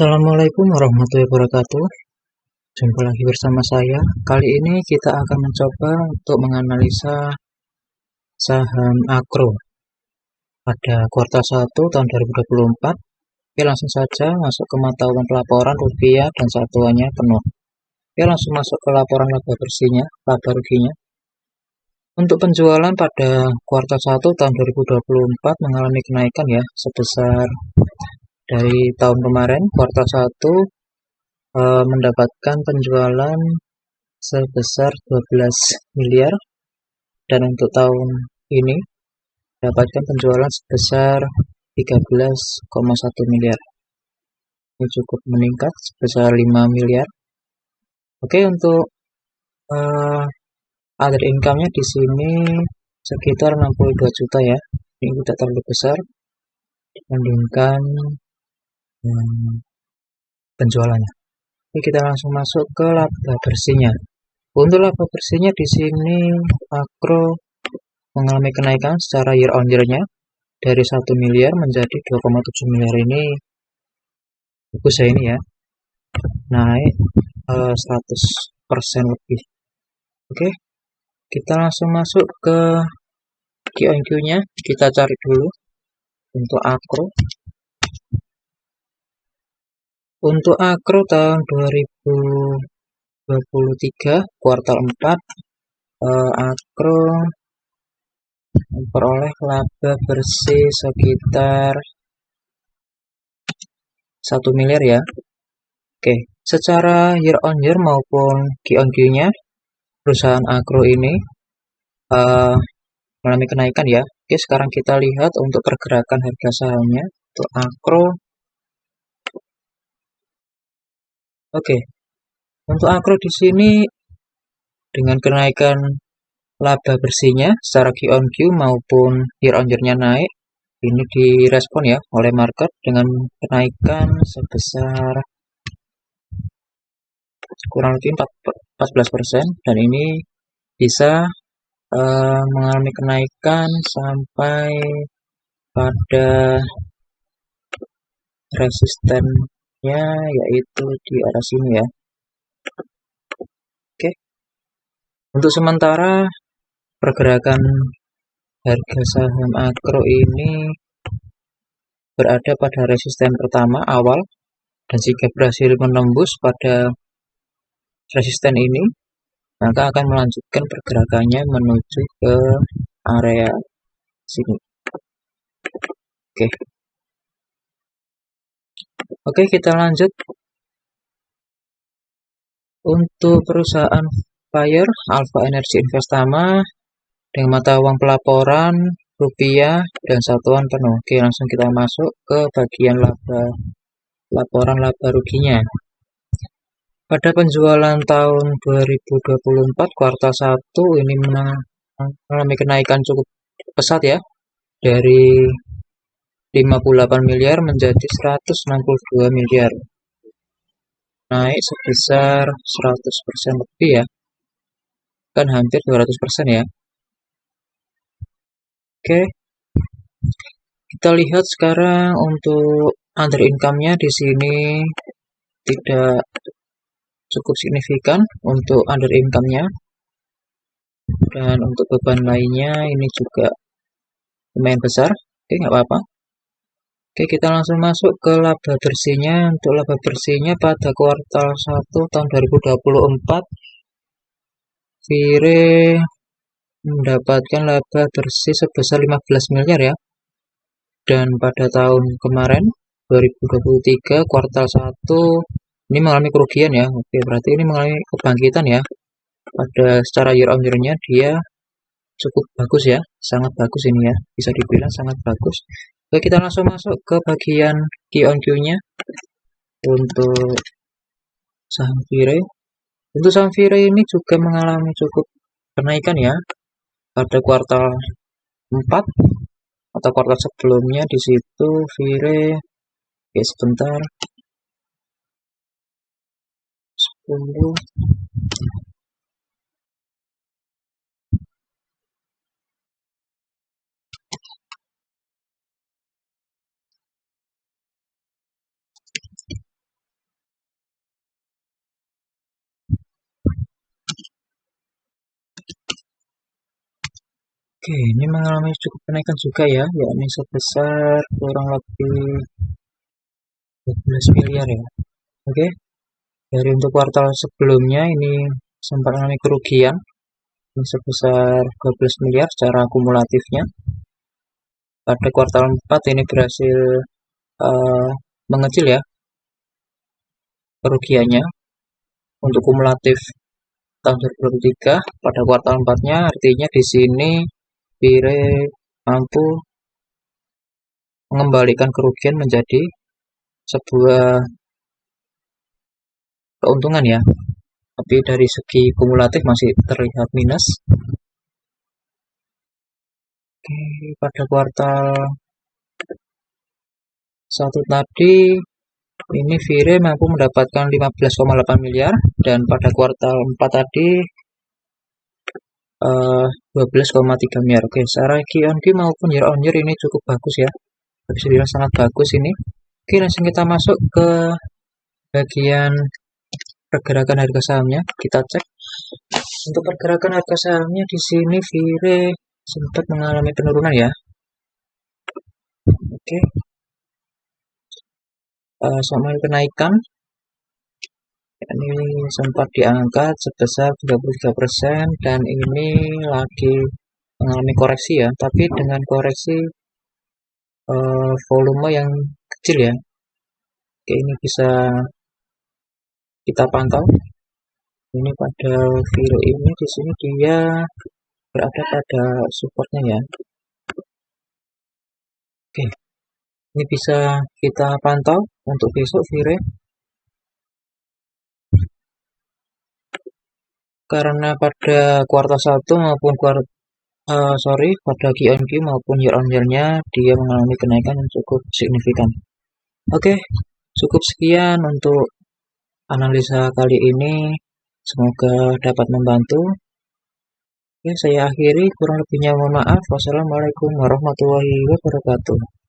Assalamualaikum warahmatullahi wabarakatuh. Jumpa lagi bersama saya. Kali ini kita akan mencoba untuk menganalisa saham Akro pada kuartal 1 tahun 2024. Oke, langsung saja masuk ke mata uang pelaporan rupiah dan satuannya penuh. Oke, langsung masuk ke laporan laba bersihnya, laba ruginya. Untuk penjualan pada kuartal 1 tahun 2024 mengalami kenaikan ya, sebesar dari tahun kemarin kuartal 1 mendapatkan penjualan sebesar 12 miliar, dan untuk tahun ini mendapatkan penjualan sebesar 13,1 miliar. Ini cukup meningkat sebesar 5 miliar. Oke, untuk other income-nya di sini sekitar 62 juta ya. Ini tidak terlalu besar dibandingkan penjualannya. Oke, kita langsung masuk ke laba bersihnya. Untuk laba bersihnya di sini Akro mengalami kenaikan secara year on year-nya dari 1 miliar menjadi 2,7 miliar. Ini bagus ya, ini ya, naik 100% lebih. Oke, kita langsung masuk ke Q&Q-nya. Kita cari dulu untuk Akro. Untuk Akro tahun 2023 kuartal 4, Akro memperoleh laba bersih sekitar 1 miliar ya. Oke, secara year on year maupun Q on Q-nya perusahaan Akro ini mengalami kenaikan ya. Oke, sekarang kita lihat untuk pergerakan harga sahamnya untuk Akro. Oke, untuk Akro di sini dengan kenaikan laba bersihnya secara Q on Q maupun year on year-nya naik, ini direspon ya oleh market dengan kenaikan sebesar kurang lebih 14%, dan ini bisa mengalami kenaikan sampai pada resistennya, yaitu di arah sini ya. Oke, untuk sementara pergerakan harga saham Akro ini berada pada resisten pertama awal, dan jika berhasil menembus pada resisten ini, maka akan melanjutkan pergerakannya menuju ke area sini. Oke, kita lanjut. Untuk perusahaan Fire Alpha Energy Investama dengan mata uang pelaporan rupiah dan satuan penuh. Oke, langsung kita masuk ke bagian laporan laba ruginya. Pada penjualan tahun 2024 kuartal 1 ini mengalami kenaikan cukup pesat ya, dari 58 miliar menjadi 162 miliar. Naik sebesar 100% lebih ya, kan hampir 200% ya. Oke, kita lihat sekarang untuk under income-nya di sini tidak cukup signifikan untuk under income-nya, dan untuk beban lainnya ini juga lumayan besar. Oke, nggak apa-apa. Oke, kita langsung masuk ke laba bersihnya. Untuk laba bersihnya pada kuartal 1 tahun 2024, Vire mendapatkan laba bersih sebesar 15 miliar ya. Dan pada tahun kemarin 2023 kuartal 1 ini mengalami kerugian ya. Oke, berarti ini mengalami kebangkitan ya. Pada secara year on year-nya dia cukup bagus ya, sangat bagus ini ya, bisa dibilang sangat bagus. Oke, kita langsung masuk ke bagian Q on Q-nya untuk saham Vire. Untuk saham Vire ini juga mengalami cukup kenaikan ya pada kuartal 4 atau kuartal sebelumnya. Di situ Vire, ya sebentar, 10. Oke, ini mengalami cukup kenaikan juga ya, yakni sebesar kurang lebih 12 miliar ya. Oke, dari untuk kuartal sebelumnya ini sempat mengalami kerugian sebesar 12 miliar secara akumulatifnya. Pada kuartal 4 ini berhasil mengecil ya kerugiannya. Untuk kumulatif tahun 2023 pada kuartal 4-nya, artinya di sini Vire mampu mengembalikan kerugian menjadi sebuah keuntungan ya. Tapi dari segi kumulatif masih terlihat minus. Oke, pada kuartal 1 tadi ini Vire mampu mendapatkan 15,8 miliar dan pada kuartal 4 tadi 12,3 miliar. Oke, secara Q-on-Q maupun year on year ini cukup bagus ya. Bisa dibilang sangat bagus ini. Oke, langsung kita masuk ke bagian pergerakan harga sahamnya. Kita cek. Untuk pergerakan harga sahamnya di sini Vire sempat mengalami penurunan ya. Oke. Sama kenaikan ini sempat diangkat sebesar 33% dan ini lagi mengalami koreksi ya, tapi dengan koreksi volume yang kecil ya. Oke, ini bisa kita pantau. Ini pada Vire ini di sini dia berada pada supportnya ya. Oke, ini bisa kita pantau untuk besok Vire. Karena pada kuartal 1 maupun pada Q-on-Q maupun year on year-nya dia mengalami kenaikan yang cukup signifikan. Oke, cukup sekian untuk analisa kali ini. Semoga dapat membantu. Oke, saya akhiri, kurang lebihnya mohon maaf. Wassalamualaikum warahmatullahi wabarakatuh.